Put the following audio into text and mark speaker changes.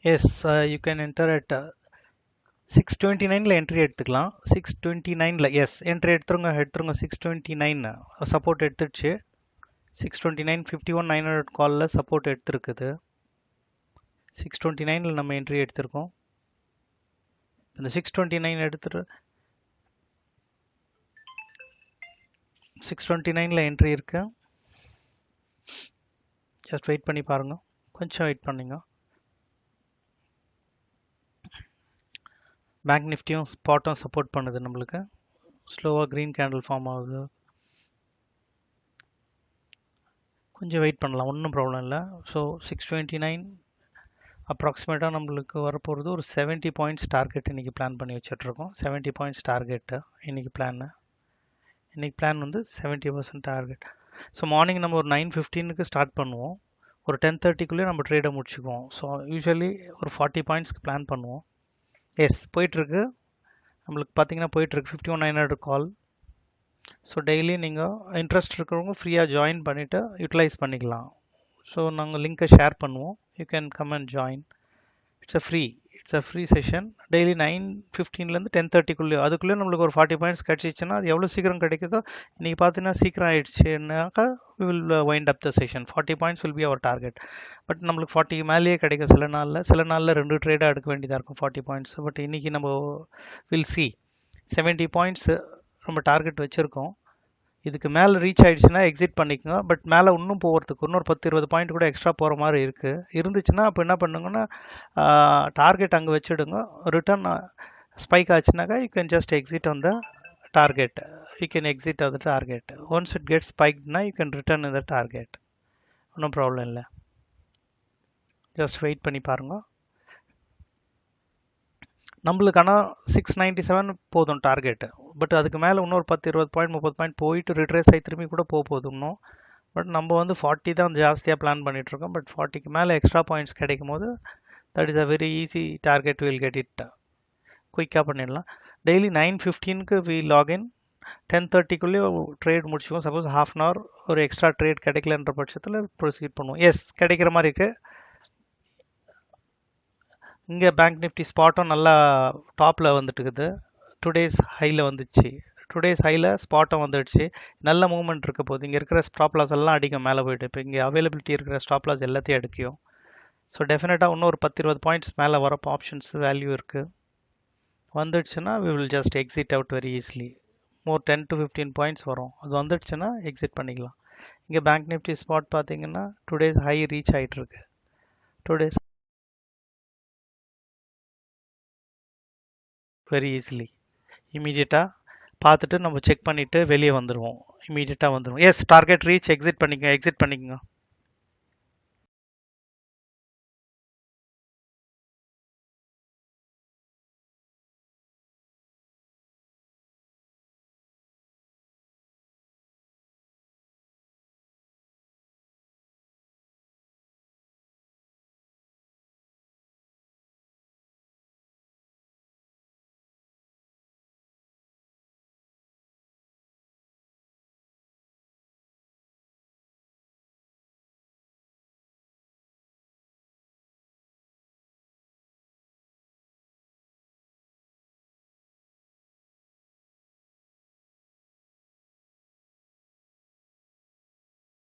Speaker 1: Yes, you can enter at 629ல entry எடுத்துக்கலாம். 629ல எஸ் என்ட்ரி எடுத்துருங்க 629 சப்போர்ட் எடுத்துடுச்சு. 629 51,900 கால்ல சப்போர்ட் எடுத்திருக்குது. 629ல நம்ம என்ட்ரி எடுத்திருக்கோம். இந்த 629 எடுத்துட்டு 629ல என்ட்ரி இருக்கு. ஜஸ்ட் வெயிட் பண்ணி பாருங்க, கொஞ்சம் வெயிட் பண்ணுங்க. பேங்க் நிஃப்டியும் ஸ்பாட்டும் சப்போர்ட் பண்ணுது நம்மளுக்கு. ஸ்லோவாக க்ரீன் கேண்டில் ஃபார்ம் ஆகுது. கொஞ்சம் வெயிட் பண்ணலாம், ஒன்றும் ப்ராப்ளம் இல்லை. ஸோ 629 அப்ராக்சிமேட்டாக நம்மளுக்கு வரப்போகிறது ஒரு 70 பாயிண்ட்ஸ் டார்கெட் இன்றைக்கி பிளான் பண்ணி வச்சுட்ருக்கோம். 70 பாயிண்ட்ஸ் டார்கெட்டு இன்றைக்கி பிளான் வந்து 70% டார்கெட். ஸோ மார்னிங் நம்ம ஒரு 9:15க்கு ஸ்டார்ட் பண்ணுவோம். ஒரு 10:30க்குள்ளேயே நம்ம ட்ரேடை முடிச்சுக்குவோம். ஸோ யூஸ்வலி ஒரு 40 பாயிண்ட்ஸ்க்கு பிளான் பண்ணுவோம். எஸ் போயிட்டுருக்கு, நம்மளுக்கு பார்த்தீங்கன்னா போயிட்டுருக்கு 51,900 கால். ஸோ டெய்லி நீங்கள் இன்ட்ரெஸ்ட் இருக்கிறவங்க ஃப்ரீயாக ஜாயின் பண்ணிவிட்டு யூட்டிலைஸ் பண்ணிக்கலாம். ஸோ நாங்கள் லிங்க்கை ஷேர் பண்ணுவோம். You can come and join. It's a free session. Daily 9:15லேருந்து 10:30க்குள்ளே, அதுக்குள்ளே நம்மளுக்கு ஒரு 40 பாயிண்ட்ஸ் கிடச்சிச்சின்னா அது எவ்வளோ சீக்கிரம் கிடைக்குதோ, இன்றைக்கி பார்த்தீங்கன்னா சீக்கிரம் ஆயிடுச்சுனாக்கா we will wind up the session. 40 points will be our target. But நம்மளுக்கு 40 மேலேயே கிடைக்கும் சில நாளில் 2 ட்ரேடாக எடுக்க வேண்டியதாக இருக்கும் 40 பாயிண்ட்ஸ். பட் இன்றைக்கி நம்ம வில் சி 70 பாயிண்ட்ஸ் நம்ம டார்கெட் வச்சுருக்கோம். இதுக்கு மேலே ரீச் ஆகிடுச்சுன்னா எக்ஸிட் பண்ணிக்கோங்க. பட் மேலே இன்னும் போகிறதுக்கு இன்னொரு 10-20 பாயிண்ட் கூட எக்ஸ்ட்ரா போகிற மாதிரி இருந்துச்சுன்னா அப்போ என்ன பண்ணுங்கன்னா டார்கெட் அங்கே வச்சுடுங்க. ரிட்டர்ன் ஸ்பைக் ஆச்சுனாக்கா you can just exit on the target. You can exit on the target. Once it gets spiked now you can return in the target. No problem இல்லை. ஜஸ்ட் வெயிட் பண்ணி பாருங்க. நம்மளுக்கு ஆனால் 697 போதும் target. But அதுக்கு மேலே இன்னொரு 10-20 பாயிண்ட் 30 பாயிண்ட் போயிட்டு ரிட்ரேஸ் ஆகி திரும்பி கூட போகுது இன்னும். பட் நம்ம வந்து 40 தான் ஜாஸ்தியாக பிளான் பண்ணிகிட்ருக்கோம். பட் 40க்கு மேலே எக்ஸ்ட்ரா பாயிண்ட்ஸ் கிடைக்கும் போது that is a very easy target. Will get it குயிக்காக பண்ணிடலாம். டெய்லி 9:15க்கு வி லாகின். 10:30க்குள்ளேயே ட்ரேட் முடிச்சுக்குவோம். சப்போஸ் ஹாஃப் அன் ஹவர் ஒரு எக்ஸ்ட்ரா ட்ரேட் கிடைக்கலன்ற பட்சத்தில் ப்ரொசீட் பண்ணுவோம். எஸ் கிடைக்கிற மாதிரி இருக்குது. இங்கே பேங்க் நிஃப்டி ஸ்பாட்டும் நல்லா டாப்பில் வந்துட்டு இருக்குது. 2 days ஹையில் வந்துச்சு. 2 days ஹையில் ஸ்பாட்டும் வந்துடுச்சு. நல்ல மூவ்மெண்ட் இருக்க போது. இங்கே இருக்கிற ஸ்டாப் லாஸ் எல்லாம் அடிக்கும் மேலே போய்ட்டு. இப்போ இங்கே அவைலபிலிட்டி இருக்கிற ஸ்டாப் லாஸ் எல்லாத்தையும் அடிக்கும். ஸோ டெஃபினட்டாக இன்னும் ஒரு 10-20 பாயிண்ட்ஸ் மேலே வரப்போ ஆப்ஷன்ஸ் வேல்யூ இருக்குது. வந்துடுச்சுன்னா we will just exit out very easily. More 10 to 15 points வரும். அது வந்துடுச்சுன்னா எக்ஸிட் பண்ணிக்கலாம். இங்கே பேங்க் நிஃப்டி ஸ்பாட் பார்த்தீங்கன்னா 2 days ஹை ரீச் ஆகிட்டுருக்கு. 2 days வெரி ஈஸிலி இமீடியட்டாக பார்த்துட்டு நம்ம செக் பண்ணிவிட்டு வெளியே வந்துடுவோம். இமீடியட்டாக வந்துடுவோம். S target reach. எக்ஸிட் பண்ணிக்கோங்க.